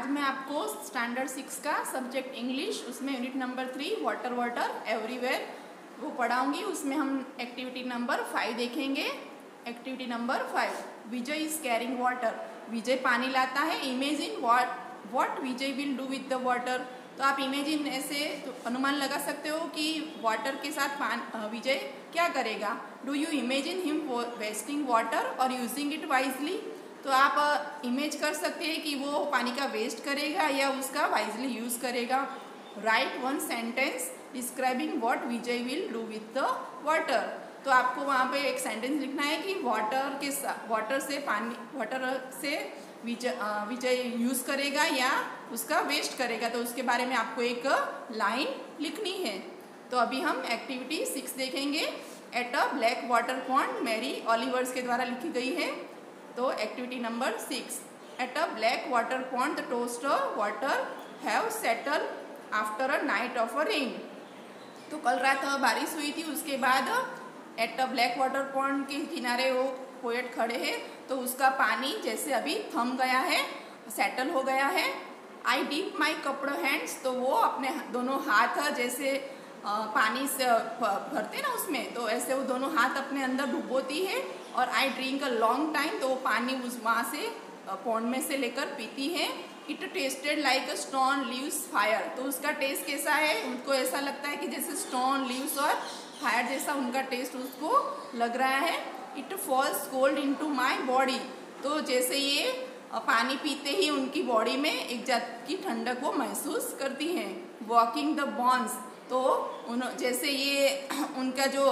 आज मैं आपको स्टैंडर्ड 6 का सब्जेक्ट इंग्लिश उसमें unit number 3 water water everywhere वो पढ़ाऊंगी। उसमें हम एक्टिविटी नंबर 5 देखेंगे। Activity number 5, Vijay is carrying water. Vijay पानी लाता है। Imagine what Vijay will do with the water. तो आप इमेजिन ऐसे तो अनुमान लगा सकते हो कि वाटर के साथ विजय क्या करेगा। Do you imagine him wasting water और यूजिंग इट वाइजली। तो आप इमेज कर सकते हैं कि वो पानी का वेस्ट करेगा या उसका वाइजली यूज़ करेगा। Right one sentence describing what Vijay will do with the water. तो आपको वहाँ पे एक सेंटेंस लिखना है कि वाटर से विजय यूज़ करेगा या उसका वेस्ट करेगा। तो उसके बारे में आपको एक लाइन लिखनी है। तो अभी हम एक्टिविटी 6 देखेंगे। At a black water pond, Mary Oliver's के द्वारा लिखी गई है। तो activity number 6, at a black water pond the tossed water have settle after a night of a rain. तो कल रात बारिश हुई थी, उसके बाद at a black water pond के किनारे वो पोएट खड़े हैं तो उसका पानी जैसे अभी थम गया है, सेटल हो गया है। आई डीप माई कपड़े हैंड्स, तो वो अपने दोनों हाथ जैसे पानी से भरते ना उसमें, तो ऐसे वो दोनों हाथ अपने अंदर डुबोती है। और I drink a long time, तो वो पानी उस वहाँ से पॉन्ड में से लेकर पीती है। It tested like a stone leaves fire, तो उसका टेस्ट कैसा है, उनको ऐसा लगता है कि जैसे स्टोन लीव्स और फायर जैसा उनका टेस्ट उसको लग रहा है। It falls cold into my body, तो जैसे ये पानी पीते ही उनकी बॉडी में एक जात की ठंडक वो महसूस करती हैं। वॉकिंग द बॉन्स, तो जैसे ये उनका जो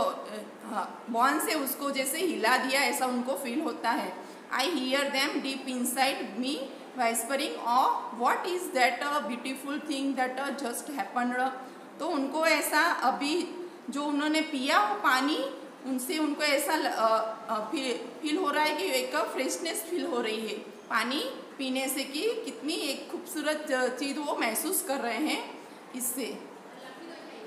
बॉन्स है उसको जैसे हिला दिया ऐसा उनको फील होता है। I hear them deep inside me whispering what is that a beautiful thing that just happened. तो उनको ऐसा अभी जो उन्होंने पिया वो पानी, उनसे उनको ऐसा फील हो रहा है कि एक फ्रेशनेस फील हो रही है पानी पीने से, कि कितनी एक खूबसूरत चीज़ वो महसूस कर रहे हैं इससे।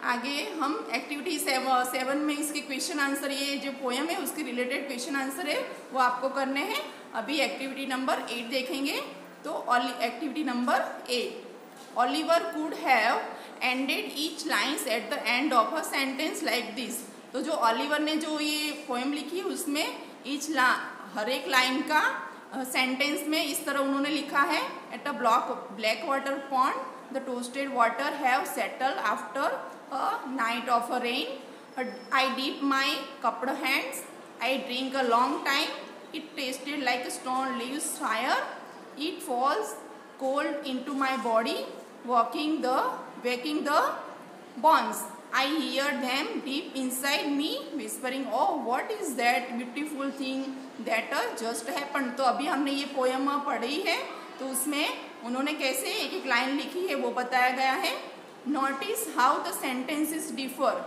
आगे हम एक्टिविटी 7 में इसके क्वेश्चन आंसर, ये जो पोएम है उसके रिलेटेड क्वेश्चन आंसर है वो आपको करने हैं। अभी एक्टिविटी नंबर 8 देखेंगे। तो activity number 8, Oliver could have ended each lines at the end of a sentence like this. तो जो ऑलिवर ने जो ये पोएम लिखी उसमें हर एक लाइन का सेंटेंस में इस तरह उन्होंने लिखा है। Eight a black water pond the toasted water have settled after a night of a rain. I dip my cupped hands, I drink a long time. It tasted like a stone leaves fire. It falls cold into my body, waking the bones. I hear them deep inside me whispering, oh what is that beautiful thing that just happened। तो अभी हमने ये poem पढ़ी है, तो उसमें उन्होंने कैसे एक एक लाइन लिखी है वो बताया गया है। Notice how the sentences differ,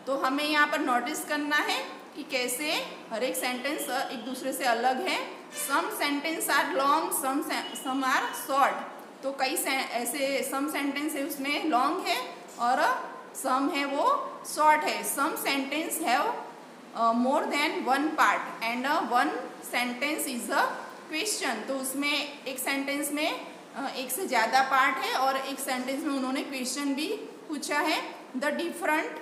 तो हमें यहाँ पर नोटिस करना है कि कैसे हर एक सेंटेंस एक दूसरे से अलग है। Some sentence are long, some are short. तो कई ऐसे सम सेंटेंस है उसमें लॉन्ग है और सम है वो शॉर्ट है। Some sentence have more than one part and one sentence is a question. तो उसमें एक सेंटेंस में एक से ज़्यादा पार्ट है और एक सेंटेंस में उन्होंने क्वेश्चन भी पूछा है। The different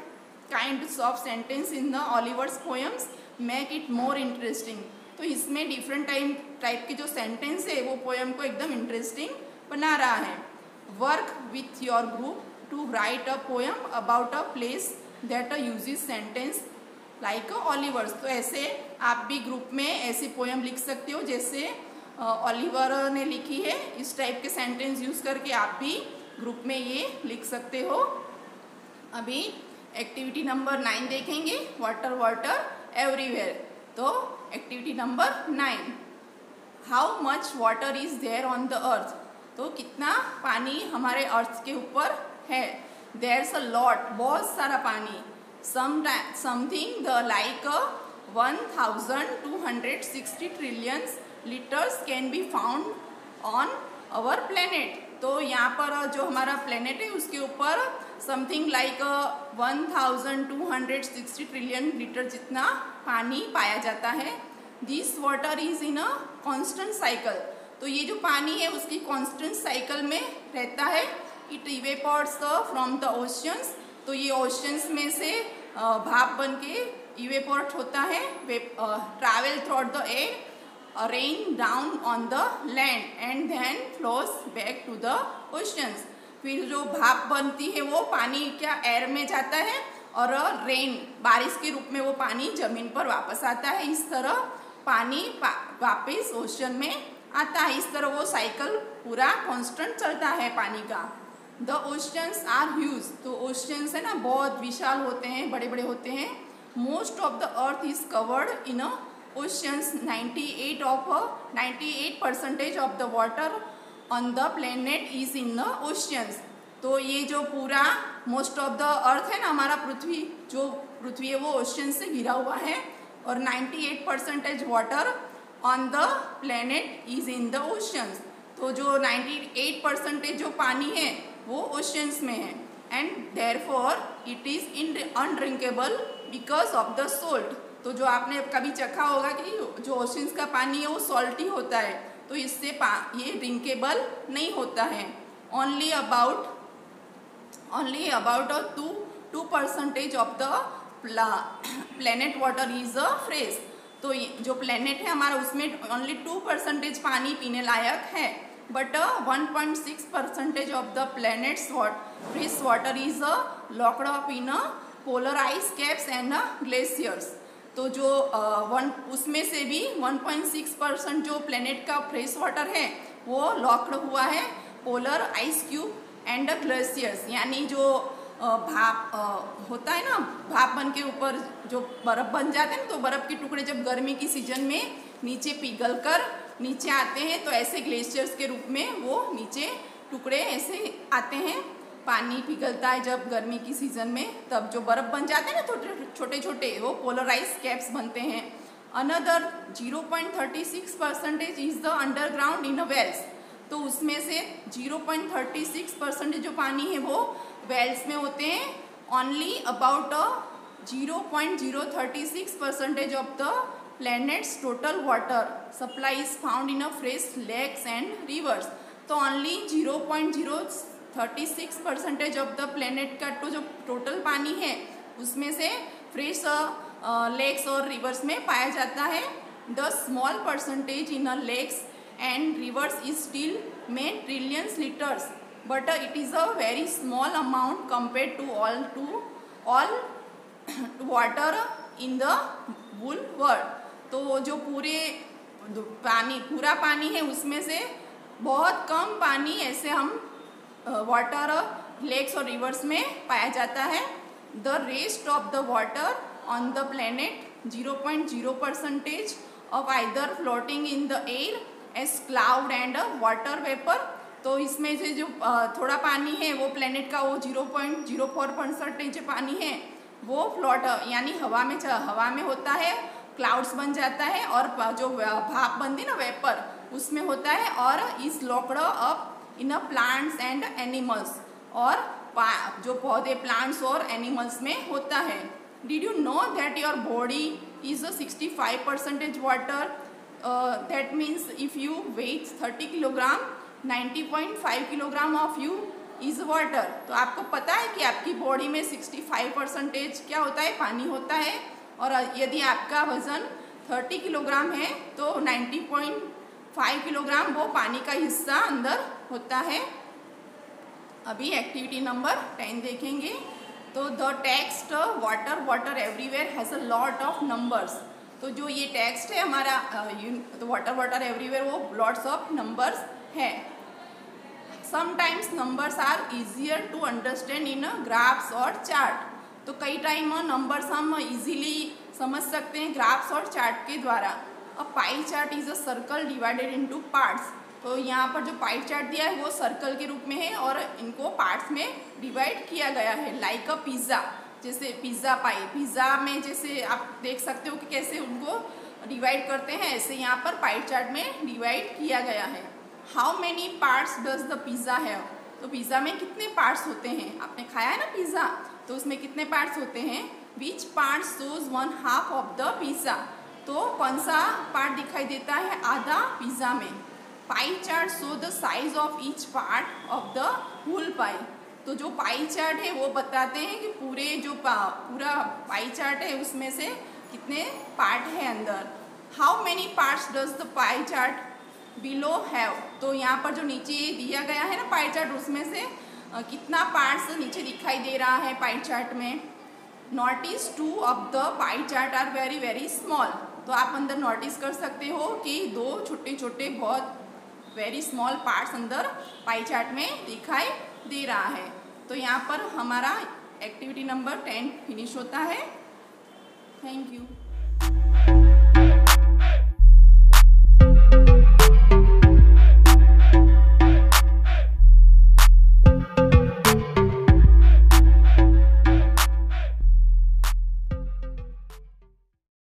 kinds of sentence in the ऑलिवर्स poems make it more interesting. तो इसमें डिफरेंट टाइप के जो सेंटेंस है वो पोएम को एकदम इंटरेस्टिंग बना रहा है। Work with your group to write a poem about a place that uses sentence like Oliver's. तो ऐसे आप भी ग्रुप में ऐसी पोएम लिख सकते हो जैसे ऑलिवर ने लिखी है। इस टाइप के सेंटेंस यूज़ करके आप भी ग्रुप में ये लिख सकते हो। अभी एक्टिविटी नंबर 9 देखेंगे, वाटर वाटर एवरीवेयर। तो activity number 9, how much water is there on the earth. तो कितना पानी हमारे अर्थ के ऊपर है। देयर्स अ लॉट, बहुत सारा पानी। Something the like 1260 trillions litres can be found on our planet. तो यहाँ पर जो हमारा प्लेनेट है उसके ऊपर समथिंग लाइक 1260 ट्रिलियन लीटर जितना पानी पाया जाता है। This water is in a constant cycle, तो ये जो पानी है उसकी कांस्टेंट साइकिल में रहता है। इट इवेपोर्ट्स फ्रॉम द ओशंस, तो ये ओशंस में से भाप बन के इवेपोर्ट होता है, travel through the air, rain down on the land and then flows back to the oceans. फिर जो भाप बनती है वो पानी क्या एयर में जाता है और रेन बारिश के रूप में वो पानी जमीन पर वापस आता है। इस तरह पानी वापस ओशन में आता है। इस तरह वो साइकिल पूरा कांस्टेंट चलता है पानी का। द ओशंस आर ह्यूज, तो ओशंस है ना बहुत विशाल होते हैं, बड़े बड़े होते हैं। Most of the earth is covered in oceans. 98% of the water on the planet is in the oceans. तो ये जो पूरा मोस्ट ऑफ द अर्थ है ना, हमारा पृथ्वी जो पृथ्वी है वो ओशन से घिरा हुआ है और 98% water on the planet is in the oceans. तो जो 98% जो पानी है वो ओशंस में है and therefore it is अनड्रिंकेबल because of the salt. तो जो आपने कभी चखा होगा कि जो ओशंस का पानी है वो सॉल्टी होता है, तो इससे ये ड्रिंकेबल नहीं होता है। Only about 2% of the planet water is fresh. तो जो प्लेनेट है हमारा उसमें ओनली 2% पानी पीने लायक है, but 1.6% of the planets fresh water is locked up in polar ice caps and glaciers. तो जो उसमें से भी 1.6% जो प्लेनेट का फ्रेश वाटर है वो लॉक्ड हुआ है polar ice cube and glaciers, यानी जो भाप होता है ना, भाप बन के ऊपर जो बर्फ़ बन जाते हैं ना, तो बर्फ़ के टुकड़े जब गर्मी की सीजन में नीचे पिघल कर नीचे आते हैं तो ऐसे ग्लेशियर्स के रूप में वो नीचे टुकड़े ऐसे आते हैं। पानी पिघलता है जब गर्मी की सीजन में, तब जो बर्फ़ बन जाते हैं ना छोटे छोटे वो पोलराइज कैप्स बनते हैं। Another 0.36% is the underground in wells. तो उसमें से 0.36% जो पानी है वो वेल्स में होते हैं। Only about 0.036% of the planet's total water supply is found in fresh lakes and rivers. तो ओनली 0.036% ऑफ द प्लैनेट का जो टोटल पानी है उसमें से फ्रेश लेक्स और रिवर्स में पाया जाता है। The small percentage in lakes and rivers is still made trillions liters, but it is a very small amount compared to all water in the whole world। तो जो पूरा पानी है उसमें से बहुत कम पानी ऐसे हम वाटर लेक्स और रिवर्स में पाया जाता है। The rest of the water on the planet 0.0% of either floating in the air S cloud and water vapour. तो इसमें से जो थोड़ा पानी है वो प्लेनेट का वो 0.04% पानी है वो फ्लोट यानी हवा में होता है, क्लाउड्स बन जाता है और जो भाप बनती ना वेपर उसमें होता है और is locked up in plants and animals, और जो पौधे प्लांट्स और एनिमल्स में होता है। Did you know that your body is 65% water? That means if you weigh 30 kilogram 90.5 kilogram of you is water. तो आपको पता है कि आपकी बॉडी में 65% क्या होता है, पानी होता है, और यदि आपका वजन 30 किलोग्राम है तो 90.5 किलोग्राम वो पानी का हिस्सा अंदर होता है। अभी एक्टिविटी नंबर 10 देखेंगे। तो the text water everywhere has a lot of numbers. तो जो ये टेक्स्ट है हमारा तो वाटर एवरीवेयर वो लॉट्स ऑफ नंबर्स है। Sometimes numbers are easier to understand in graphs और चार्ट। तो कई टाइम नंबर्स हम इजीली समझ सकते हैं ग्राफ्स और चार्ट के द्वारा। A pie chart is a circle divided into parts. तो यहाँ पर जो पाई चार्ट दिया है वो सर्कल के रूप में है और इनको पार्ट्स में डिवाइड किया गया है। लाइक अ पिज़्ज़ा, जैसे पिज़्ज़ा पाई, पिज़्ज़ा में जैसे आप देख सकते हो कि कैसे उनको डिवाइड करते हैं, ऐसे यहाँ पर पाई चार्ट में डिवाइड किया गया है। How many parts does the pizza have? तो पिज़्ज़ा में कितने पार्ट्स होते हैं? आपने खाया है ना पिज़्ज़ा, तो उसमें कितने पार्ट्स होते हैं? Which part shows 1/2 of the pizza? तो कौन सा पार्ट दिखाई देता है आधा पिज़्ज़ा में? Pie chart show the size of each part of the whole pie. तो जो पाई चार्ट है वो बताते हैं कि पूरे जो पूरा पाई चार्ट है उसमें से कितने पार्ट है अंदर। How many parts does the pie chart below have. तो यहाँ पर जो नीचे दिया गया है ना पाई चार्ट, उसमें से कितना पार्ट्स नीचे दिखाई दे रहा है पाई चार्ट में। Notice two of the pie chart are very very small. तो आप अंदर नोटिस कर सकते हो कि दो छोटे छोटे बहुत वेरी स्मॉल पार्ट्स अंदर पाई चार्ट में दिखाई दे रहा है। तो यहाँ पर हमारा एक्टिविटी नंबर 10 फिनिश होता है। Thank you.